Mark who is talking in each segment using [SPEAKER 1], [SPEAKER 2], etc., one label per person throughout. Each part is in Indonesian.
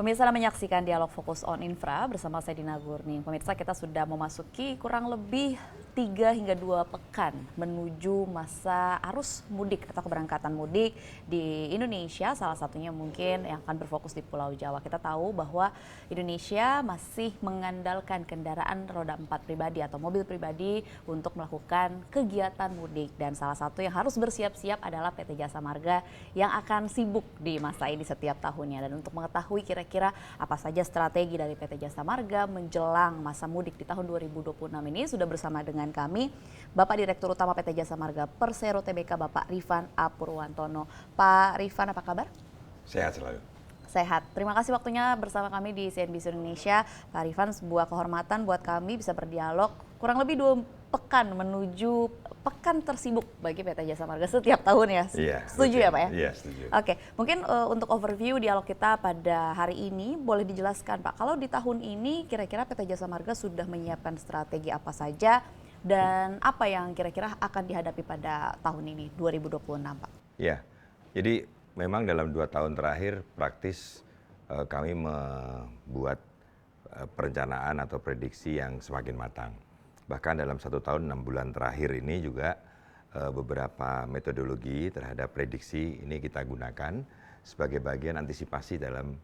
[SPEAKER 1] Pemirsa Anda menyaksikan Dialog Fokus on Infra bersama saya Dina Gurning. Pemirsa, kita sudah memasuki kurang lebih 3 hingga 2 pekan menuju masa arus mudik atau keberangkatan mudik di Indonesia. Salah satunya mungkin yang akan berfokus di Pulau Jawa. Kita tahu bahwa Indonesia masih mengandalkan kendaraan roda 4 pribadi atau mobil pribadi untuk melakukan kegiatan mudik. Dan salah satu yang harus bersiap-siap adalah PT Jasa Marga yang akan sibuk di masa ini setiap tahunnya. Dan untuk mengetahui kira-kira apa saja strategi dari PT Jasa Marga menjelang masa mudik di tahun 2026 ini, sudah bersama dengan kami Bapak Direktur Utama PT Jasa Marga Persero Tbk, Bapak Rifan A. Purwantono. Pak Rifan, apa kabar?
[SPEAKER 2] Sehat selalu.
[SPEAKER 1] Sehat. Terima kasih waktunya bersama kami di CNBC Indonesia. Pak Rifan, sebuah kehormatan buat kami bisa berdialog kurang lebih 2 pekan menuju pekan tersibuk bagi PT Jasa Marga setiap tahun ya.
[SPEAKER 2] Iya,
[SPEAKER 1] Setuju
[SPEAKER 2] betul.
[SPEAKER 1] ya Pak ya?
[SPEAKER 2] Iya, setuju.
[SPEAKER 1] Oke, mungkin untuk overview dialog kita pada hari ini boleh dijelaskan Pak, kalau di tahun ini kira-kira PT Jasa Marga sudah menyiapkan strategi apa saja dan apa yang kira-kira akan dihadapi pada tahun ini 2026 Pak?
[SPEAKER 2] Iya, jadi memang dalam 2 tahun terakhir praktis kami membuat perencanaan atau prediksi yang semakin matang. Bahkan dalam 1 tahun 6 bulan terakhir ini juga beberapa metodologi terhadap prediksi ini kita gunakan sebagai bagian antisipasi dalam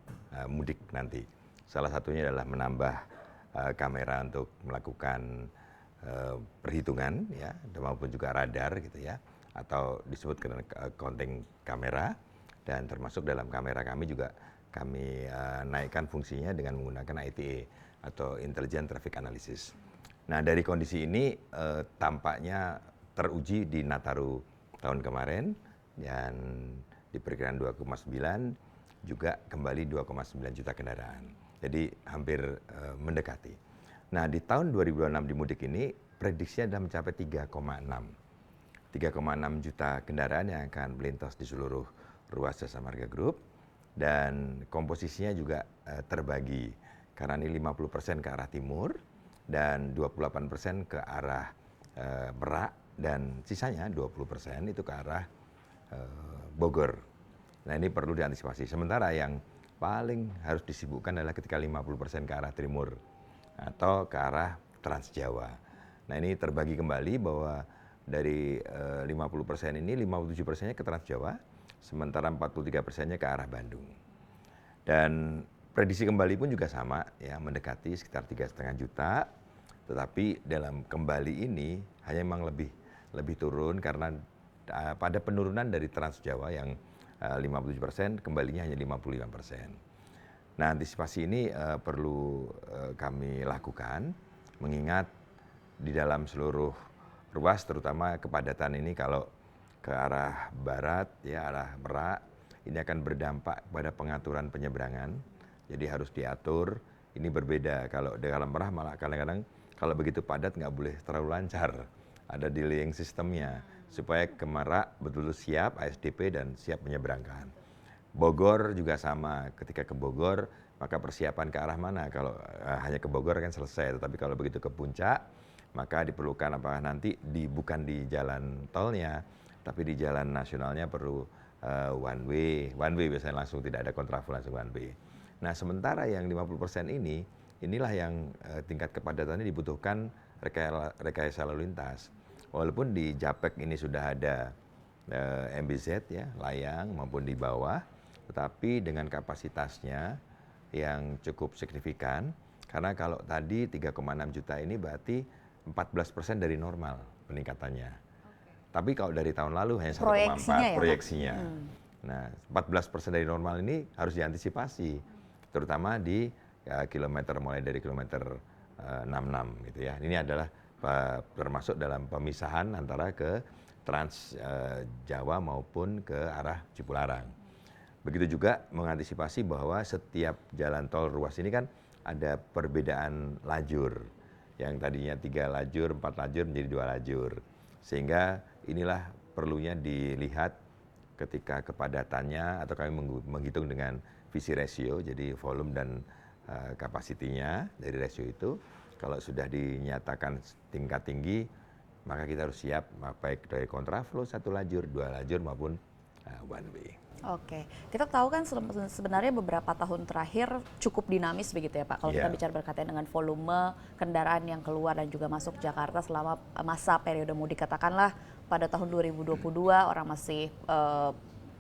[SPEAKER 2] mudik nanti. Salah satunya adalah menambah kamera untuk melakukan perhitungan ya, maupun juga radar gitu ya, atau disebut counting kamera, dan termasuk dalam kamera kami juga kami naikkan fungsinya dengan menggunakan ITA atau Intelligent Traffic Analysis. Nah, dari kondisi ini tampaknya teruji di Nataru tahun kemarin dan diperkirakan 2,9 juga kembali 2,9 juta kendaraan. Jadi hampir mendekati. Nah, di tahun 2026 di mudik ini prediksinya adalah mencapai 3,6 juta kendaraan yang akan melintas di seluruh ruas Jasa Marga Group, dan komposisinya juga terbagi karena ini 50% ke arah timur dan 28% ke arah Merak, dan sisanya 20% itu ke arah Bogor. Nah, ini perlu diantisipasi. Sementara yang paling harus disibukkan adalah ketika 50% ke arah timur atau ke arah Trans Jawa. Nah, ini terbagi kembali bahwa dari 50% ini 57%-nya ke Trans Jawa, sementara 43%-nya ke arah Bandung. Dan prediksi kembali pun juga sama ya, mendekati sekitar 3,5 juta. Tetapi dalam kembali ini hanya memang lebih turun karena pada penurunan dari Trans Jawa yang 57%, kembalinya hanya 55%. Nah, antisipasi ini perlu kami lakukan, mengingat di dalam seluruh ruas, terutama kepadatan ini kalau ke arah barat, ya arah Merak, ini akan berdampak pada pengaturan penyeberangan. Jadi harus diatur. Ini berbeda kalau di dalam Merak, malah kadang-kadang kalau begitu padat nggak boleh terlalu lancar. Ada delaying sistemnya supaya ke Merak betul-betul siap ASDP dan siap menyeberangkan. Bogor juga sama, ketika ke Bogor maka persiapan ke arah mana, kalau hanya ke Bogor kan selesai, tetapi kalau begitu ke puncak maka diperlukan apakah nanti bukan di jalan tolnya tapi di jalan nasionalnya perlu one way biasanya langsung, tidak ada kontraflow, langsung one way. Nah, sementara yang 50% inilah yang tingkat kepadatannya dibutuhkan rekayasa lalu lintas. Walaupun di Japek ini sudah ada MBZ ya, layang maupun di bawah, tetapi dengan kapasitasnya yang cukup signifikan, karena kalau tadi 3,6 juta ini berarti 14% dari normal peningkatannya. Tapi kalau dari tahun lalu hanya 1,4 proyeksinya. Nah, 14% dari normal ini harus diantisipasi, terutama di kilometer, mulai dari kilometer 66 gitu ya. Ini adalah termasuk dalam pemisahan antara ke Trans Jawa maupun ke arah Cipularang. Begitu juga mengantisipasi bahwa setiap jalan tol ruas ini kan ada perbedaan lajur. Yang tadinya 3 lajur, 4 lajur menjadi 2 lajur. Sehingga inilah perlunya dilihat ketika kepadatannya, atau kami menghitung dengan visi ratio, jadi volume dan kapasitinya dari ratio itu. Kalau sudah dinyatakan tingkat tinggi, maka kita harus siap baik dari kontraflow 1 lajur, 2 lajur maupun one way.
[SPEAKER 1] Oke, kita tahu kan sebenarnya beberapa tahun terakhir cukup dinamis begitu ya Pak. Kalau kita
[SPEAKER 2] Iya.
[SPEAKER 1] bicara berkaitan dengan volume kendaraan yang keluar dan juga masuk Jakarta selama masa periode mudik, katakanlah pada tahun 2022 orang masih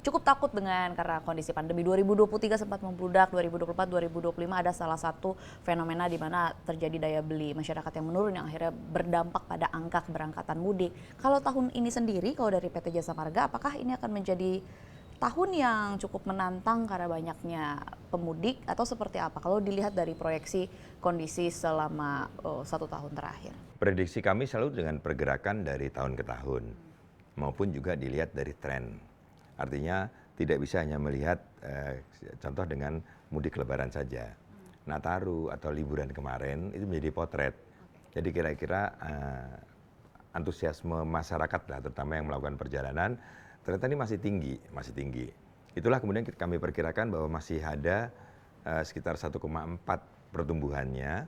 [SPEAKER 1] cukup takut karena kondisi pandemi. 2023 sempat membludak, 2024, 2025 ada salah satu fenomena di mana terjadi daya beli masyarakat yang menurun yang akhirnya berdampak pada angka keberangkatan mudik. Kalau tahun ini sendiri, kalau dari PT Jasa Marga, apakah ini akan menjadi tahun yang cukup menantang karena banyaknya pemudik atau seperti apa kalau dilihat dari proyeksi kondisi selama 1 tahun terakhir?
[SPEAKER 2] Prediksi kami selalu dengan pergerakan dari tahun ke tahun, maupun juga dilihat dari tren. Artinya tidak bisa hanya melihat contoh dengan mudik lebaran saja. Nataru atau liburan kemarin itu menjadi potret. Jadi kira-kira antusiasme masyarakat lah, terutama yang melakukan perjalanan, ternyata ini masih tinggi, masih tinggi. Itulah kemudian kami perkirakan bahwa masih ada sekitar 1,4 pertumbuhannya.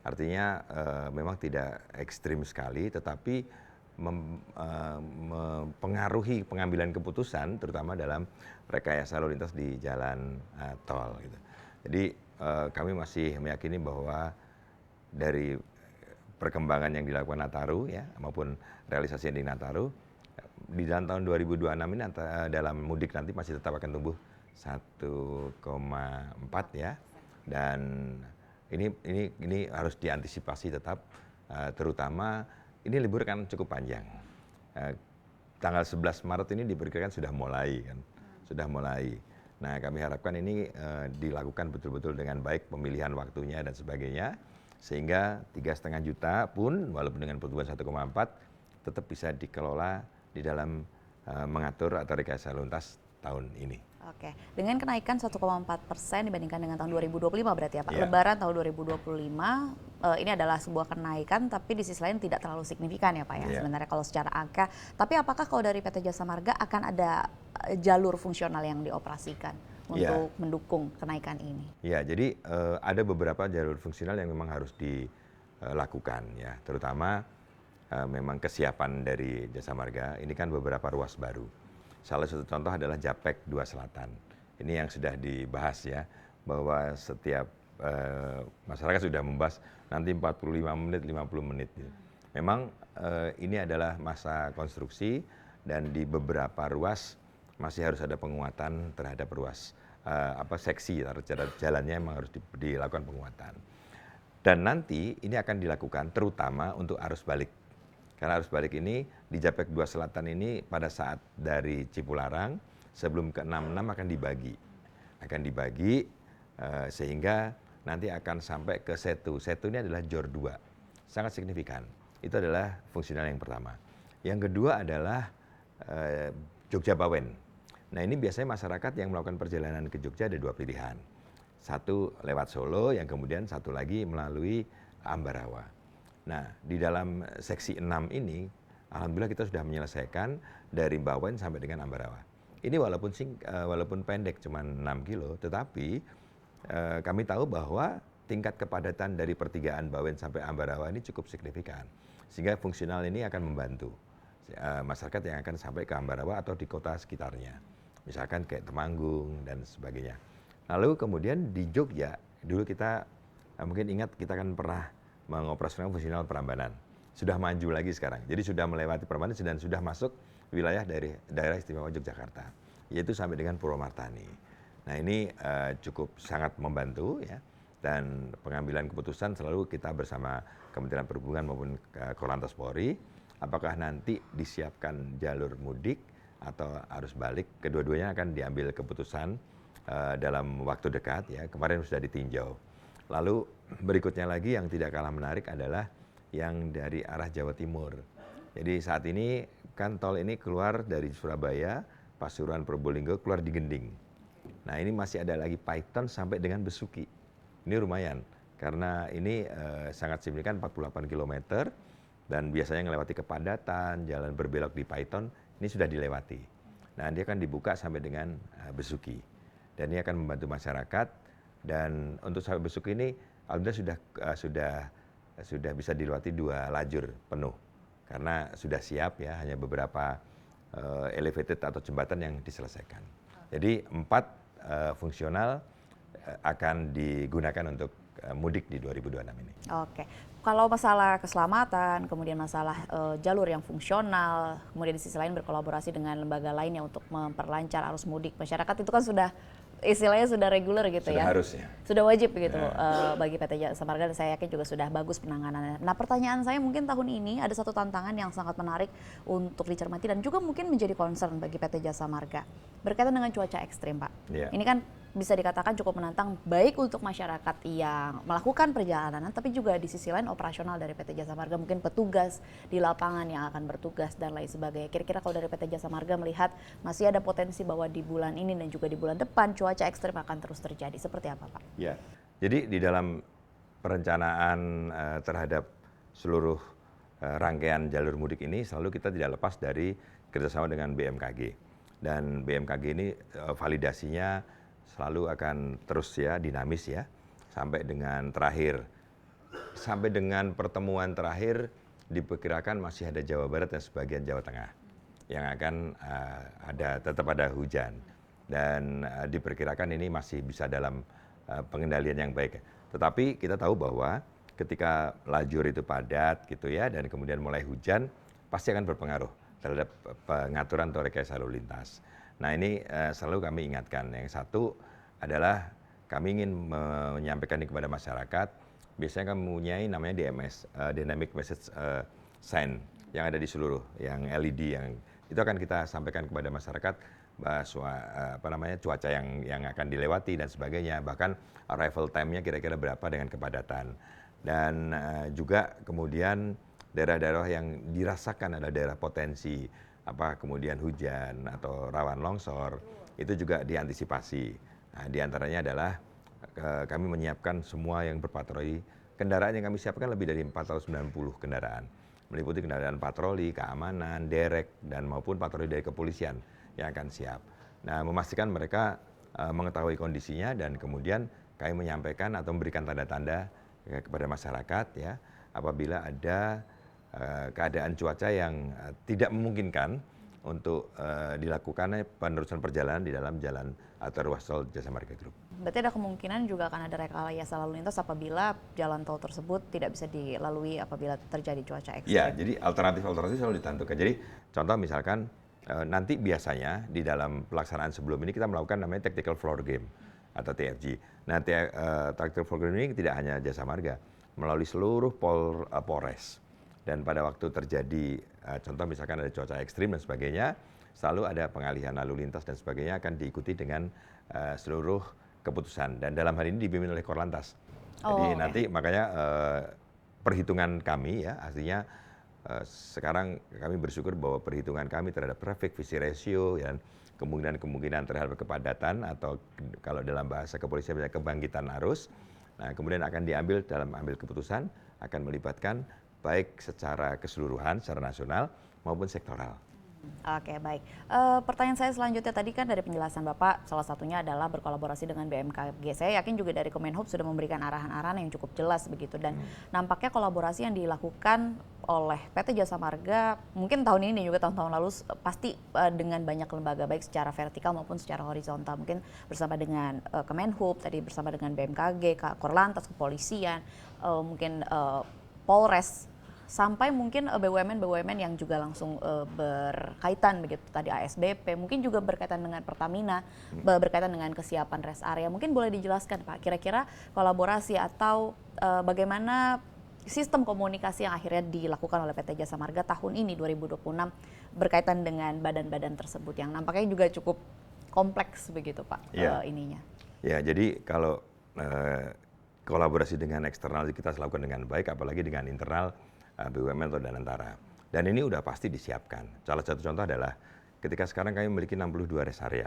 [SPEAKER 2] Artinya memang tidak ekstrim sekali, tetapi mempengaruhi pengambilan keputusan, terutama dalam rekayasa lalu lintas di jalan tol. Gitu. Jadi kami masih meyakini bahwa dari perkembangan yang dilakukan Nataru ya maupun realisasi yang di Nataru di dalam tahun 2026 ini dalam mudik nanti masih tetap akan tumbuh 1,4 ya, dan ini harus diantisipasi tetap, terutama ini libur kan cukup panjang. Tanggal 11 Maret ini diperkirakan sudah mulai kan, sudah mulai. Nah kami harapkan ini dilakukan betul-betul dengan baik pemilihan waktunya dan sebagainya, sehingga 3,5 juta pun walaupun dengan pertumbuhan 1,4 tetap bisa dikelola di dalam mengatur atau rekayasa lalu lintas tahun ini.
[SPEAKER 1] Oke, dengan kenaikan 1,4% dibandingkan dengan tahun 2025 berarti ya Pak,
[SPEAKER 2] Yeah.
[SPEAKER 1] Lebaran tahun 2025 ini adalah sebuah kenaikan tapi di sisi lain tidak terlalu signifikan ya Pak ya,
[SPEAKER 2] Yeah.
[SPEAKER 1] sebenarnya kalau secara angka. Tapi apakah kalau dari PT Jasa Marga akan ada jalur fungsional yang dioperasikan
[SPEAKER 2] Yeah.
[SPEAKER 1] untuk mendukung kenaikan ini?
[SPEAKER 2] Ya, jadi ada beberapa jalur fungsional yang memang harus dilakukan ya, terutama memang kesiapan dari Jasa Marga. Ini kan beberapa ruas baru. Salah satu contoh adalah Japek 2 Selatan. Ini yang sudah dibahas ya, bahwa setiap masyarakat sudah membahas nanti 45 menit, 50 menit. Gitu. Memang ini adalah masa konstruksi dan di beberapa ruas masih harus ada penguatan terhadap ruas seksi jalannya memang harus dilakukan penguatan. Dan nanti ini akan dilakukan terutama untuk arus balik. Karena arus balik ini di Japek 2 Selatan ini pada saat dari Cipularang sebelum ke 66 akan dibagi. Akan dibagi sehingga nanti akan sampai ke Setu. Setu ini adalah Jor 2. Sangat signifikan. Itu adalah fungsional yang pertama. Yang kedua adalah Jogja Bawen. Nah ini biasanya masyarakat yang melakukan perjalanan ke Jogja ada 2 pilihan. Satu lewat Solo, yang kemudian satu lagi melalui Ambarawa. Nah, di dalam seksi 6 ini, alhamdulillah kita sudah menyelesaikan dari Bawen sampai dengan Ambarawa. Ini walaupun pendek, cuma 6 kilo, tetapi kami tahu bahwa tingkat kepadatan dari pertigaan Bawen sampai Ambarawa ini cukup signifikan. Sehingga fungsional ini akan membantu masyarakat yang akan sampai ke Ambarawa atau di kota sekitarnya. Misalkan kayak Temanggung dan sebagainya. Lalu kemudian di Jogja, dulu kita mungkin ingat kita kan pernah mengoperasikan fungsional Prambanan. Sudah maju lagi sekarang. Jadi sudah melewati Prambanan dan sudah masuk wilayah dari daerah istimewa Yogyakarta, yaitu sampai dengan Purwomartani. Nah ini cukup sangat membantu ya. Dan pengambilan keputusan selalu kita bersama Kementerian Perhubungan maupun Korlantas Polri, apakah nanti disiapkan jalur mudik atau arus balik, kedua-duanya akan diambil keputusan dalam waktu dekat ya. Kemarin sudah ditinjau. Lalu berikutnya lagi yang tidak kalah menarik adalah yang dari arah Jawa Timur. Jadi saat ini kan tol ini keluar dari Surabaya, Pasuruan, Probolinggo, keluar di Gending. Nah ini masih ada lagi Paiton sampai dengan Besuki. Ini lumayan karena ini sangat signifikan 48 km dan biasanya melewati kepadatan, jalan berbelok di Paiton, ini sudah dilewati. Nah dia akan dibuka sampai dengan Besuki. Dan ini akan membantu masyarakat. Dan untuk sampai Besuki ini alhamdulillah sudah bisa dilewati 2 lajur penuh karena sudah siap ya, hanya beberapa elevated atau jembatan yang diselesaikan. Jadi 4 fungsional akan digunakan untuk mudik di 2026 ini.
[SPEAKER 1] Oke, kalau masalah keselamatan, kemudian masalah jalur yang fungsional, kemudian di sisi lain berkolaborasi dengan lembaga lainnya untuk memperlancar arus mudik masyarakat, itu kan sudah istilahnya sudah reguler gitu
[SPEAKER 2] Sudah
[SPEAKER 1] ya.
[SPEAKER 2] harusnya.
[SPEAKER 1] Sudah wajib begitu bagi PT Jasa Marga, dan saya yakin juga sudah bagus penanganannya. Nah, pertanyaan saya mungkin tahun ini ada satu tantangan yang sangat menarik untuk dicermati dan juga mungkin menjadi concern bagi PT Jasa Marga berkaitan dengan cuaca ekstrim, Pak.
[SPEAKER 2] Iya.
[SPEAKER 1] Ini kan bisa dikatakan cukup menantang baik untuk masyarakat yang melakukan perjalanan, tapi juga di sisi lain operasional dari PT Jasa Marga, mungkin petugas di lapangan yang akan bertugas dan lain sebagainya. Kira-kira kalau dari PT Jasa Marga melihat masih ada potensi bahwa di bulan ini dan juga di bulan depan cuaca ekstrim akan terus terjadi, seperti apa, Pak?
[SPEAKER 2] Ya, jadi di dalam perencanaan terhadap seluruh rangkaian jalur mudik ini selalu kita tidak lepas dari kerjasama dengan BMKG. Dan BMKG ini validasinya selalu akan terus ya, dinamis ya, sampai dengan pertemuan terakhir diperkirakan masih ada Jawa Barat dan sebagian Jawa Tengah yang akan tetap ada hujan, dan diperkirakan ini masih bisa dalam pengendalian yang baik. Tetapi kita tahu bahwa ketika lajur itu padat gitu ya, dan kemudian mulai hujan, pasti akan berpengaruh terhadap pengaturan atau rekayasa lalu lintas. Nah, ini selalu kami ingatkan. Yang satu adalah kami ingin menyampaikan ini kepada masyarakat. Biasanya kami mempunyai namanya DMS, Dynamic Message Sign, yang ada di seluruh, yang LED, yang itu akan kita sampaikan kepada masyarakat cuaca yang akan dilewati dan sebagainya, bahkan arrival time-nya kira-kira berapa dengan kepadatan. Dan juga kemudian daerah-daerah yang dirasakan adalah daerah potensi kemudian hujan atau rawan longsor, itu juga diantisipasi. Nah, diantaranya adalah kami menyiapkan semua yang berpatroli. Kendaraan yang kami siapkan lebih dari 490 kendaraan, meliputi kendaraan patroli, keamanan, derek, dan maupun patroli dari kepolisian yang akan siap. Nah, memastikan mereka mengetahui kondisinya, dan kemudian kami menyampaikan atau memberikan tanda-tanda kepada masyarakat ya, apabila ada keadaan cuaca yang tidak memungkinkan untuk dilakukannya penerusan perjalanan di dalam jalan atau ruas tol Jasa Marga Group.
[SPEAKER 1] Berarti ada kemungkinan juga akan ada rekayasa lalu lintas apabila jalan tol tersebut tidak bisa dilalui apabila terjadi cuaca ekstrim.
[SPEAKER 2] Ya, jadi alternatif selalu ditentukan. Jadi contoh misalkan nanti biasanya di dalam pelaksanaan sebelum ini kita melakukan namanya Tactical Floor Game atau TFG. Nah, Tactical Floor Game ini tidak hanya Jasa Marga, melalui seluruh Polres. Dan pada waktu terjadi contoh misalkan ada cuaca ekstrim dan sebagainya, selalu ada pengalihan lalu lintas dan sebagainya akan diikuti dengan seluruh keputusan. Dan dalam hal ini dibimbing oleh Korlantas. Jadi nanti makanya perhitungan kami ya, artinya sekarang kami bersyukur bahwa perhitungan kami terhadap traffic efficiency ratio dan kemungkinan terhadap kepadatan, atau kalau dalam bahasa kepolisian bisa kebangkitan arus. Nah, kemudian akan diambil dalam ambil keputusan, akan melibatkan baik secara keseluruhan, secara nasional maupun sektoral.
[SPEAKER 1] Oke, baik. Pertanyaan saya selanjutnya, tadi kan dari penjelasan Bapak, salah satunya adalah berkolaborasi dengan BMKG. Saya yakin juga dari Kemenhub sudah memberikan arahan-arahan yang cukup jelas begitu, dan nampaknya kolaborasi yang dilakukan oleh PT Jasa Marga mungkin tahun ini dan juga tahun-tahun lalu pasti dengan banyak lembaga, baik secara vertikal maupun secara horizontal, mungkin bersama dengan Kemenhub, tadi bersama dengan BMKG, Korlantas, kepolisian, mungkin Polres, sampai mungkin BUMN yang juga langsung berkaitan begitu, tadi ASDP, mungkin juga berkaitan dengan Pertamina, berkaitan dengan kesiapan rest area. Mungkin boleh dijelaskan Pak, kira-kira kolaborasi atau bagaimana sistem komunikasi yang akhirnya dilakukan oleh PT Jasa Marga tahun ini 2026 berkaitan dengan badan-badan tersebut yang nampaknya juga cukup kompleks begitu Pak ininya. Ya,
[SPEAKER 2] jadi kalau kolaborasi dengan eksternal kita lakukan dengan baik, apalagi dengan internal BUMN atau Danantara. Dan ini udah pasti disiapkan. Salah satu contoh adalah ketika sekarang kami memiliki 62 rest area.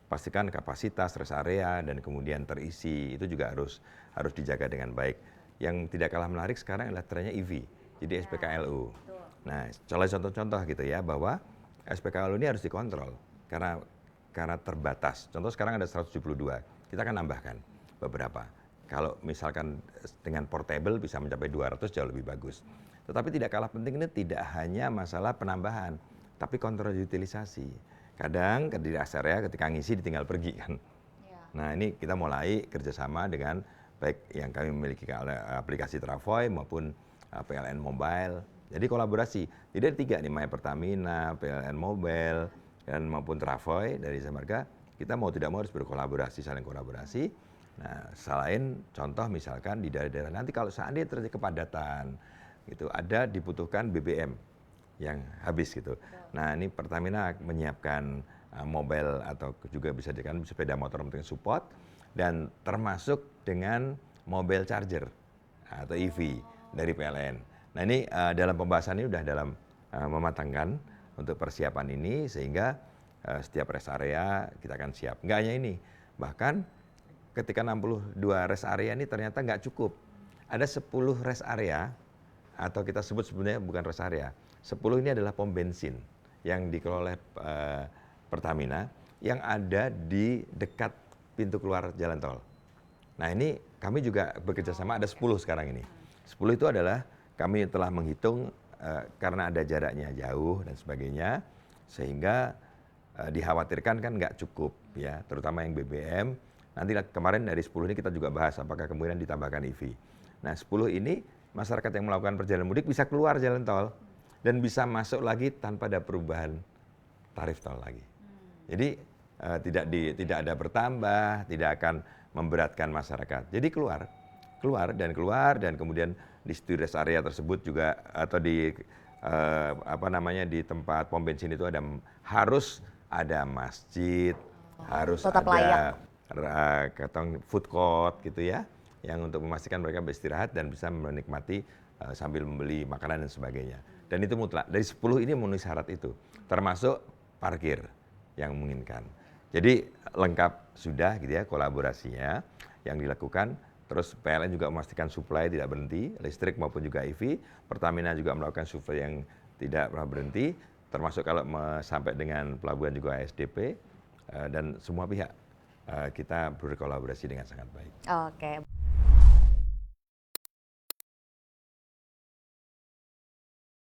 [SPEAKER 2] Pastikan kapasitas rest area dan kemudian terisi itu juga harus dijaga dengan baik. Yang tidak kalah menarik sekarang adalah trennya EV, jadi SPKLU. Nah, salah contoh-contoh gitu ya, bahwa SPKLU ini harus dikontrol karena terbatas. Contoh sekarang ada 172, kita akan nambahkan beberapa. Kalau misalkan dengan portable bisa mencapai 200 jauh lebih bagus. Tetapi tidak kalah penting ini tidak hanya masalah penambahan, tapi kontrol utilisasi. Kadang di rest area ketika ngisi ditinggal pergi kan. Nah ini kita mulai kerjasama dengan baik yang kami memiliki aplikasi Travoy maupun PLN Mobile. Jadi kolaborasi. Jadi ada 3 nih, My Pertamina, PLN Mobile, dan maupun Travoy dari Jasa Marga. Kita mau tidak mau harus berkolaborasi, saling kolaborasi. Nah selain contoh misalkan di daerah-daerah nanti kalau seandainya terjadi kepadatan, gitu, ada dibutuhkan BBM yang habis gitu. Nah ini Pertamina menyiapkan mobile atau juga bisa dikatakan sepeda motor untuk support dan termasuk dengan mobile charger atau EV dari PLN. Nah ini dalam pembahasan ini sudah dalam mematangkan untuk persiapan ini sehingga setiap rest area kita akan siap. Nggak hanya ini, bahkan ketika 62 rest area ini ternyata nggak cukup. Ada 10 rest area atau kita sebut sebenarnya bukan rest area. 10 ini adalah pom bensin yang dikelola oleh Pertamina yang ada di dekat pintu keluar jalan tol. Nah ini kami juga bekerja sama, ada 10 sekarang ini. 10 itu adalah kami telah menghitung karena ada jaraknya jauh dan sebagainya, sehingga dikhawatirkan kan nggak cukup ya, terutama yang BBM. Nanti kemarin dari 10 ini kita juga bahas apakah kemudian ditambahkan EV. Nah 10 ini masyarakat yang melakukan perjalanan mudik bisa keluar jalan tol dan bisa masuk lagi tanpa ada perubahan tarif tol lagi. Jadi tidak ada bertambah, tidak akan memberatkan masyarakat. Jadi keluar dan kemudian di rest area tersebut juga atau di di tempat pom bensin itu harus ada masjid, harus
[SPEAKER 1] tetap
[SPEAKER 2] ada food court gitu ya, yang untuk memastikan mereka beristirahat dan bisa menikmati sambil membeli makanan dan sebagainya. Dan itu mutlak. Dari 10 ini memenuhi syarat itu, termasuk parkir yang memungkinkan. Jadi lengkap sudah gitu ya kolaborasinya yang dilakukan. Terus PLN juga memastikan supply tidak berhenti, listrik maupun juga EV. Pertamina juga melakukan supply yang tidak pernah berhenti, termasuk kalau sampai dengan pelabuhan juga ASDP, dan semua pihak kita berkolaborasi dengan sangat baik.
[SPEAKER 1] Oke.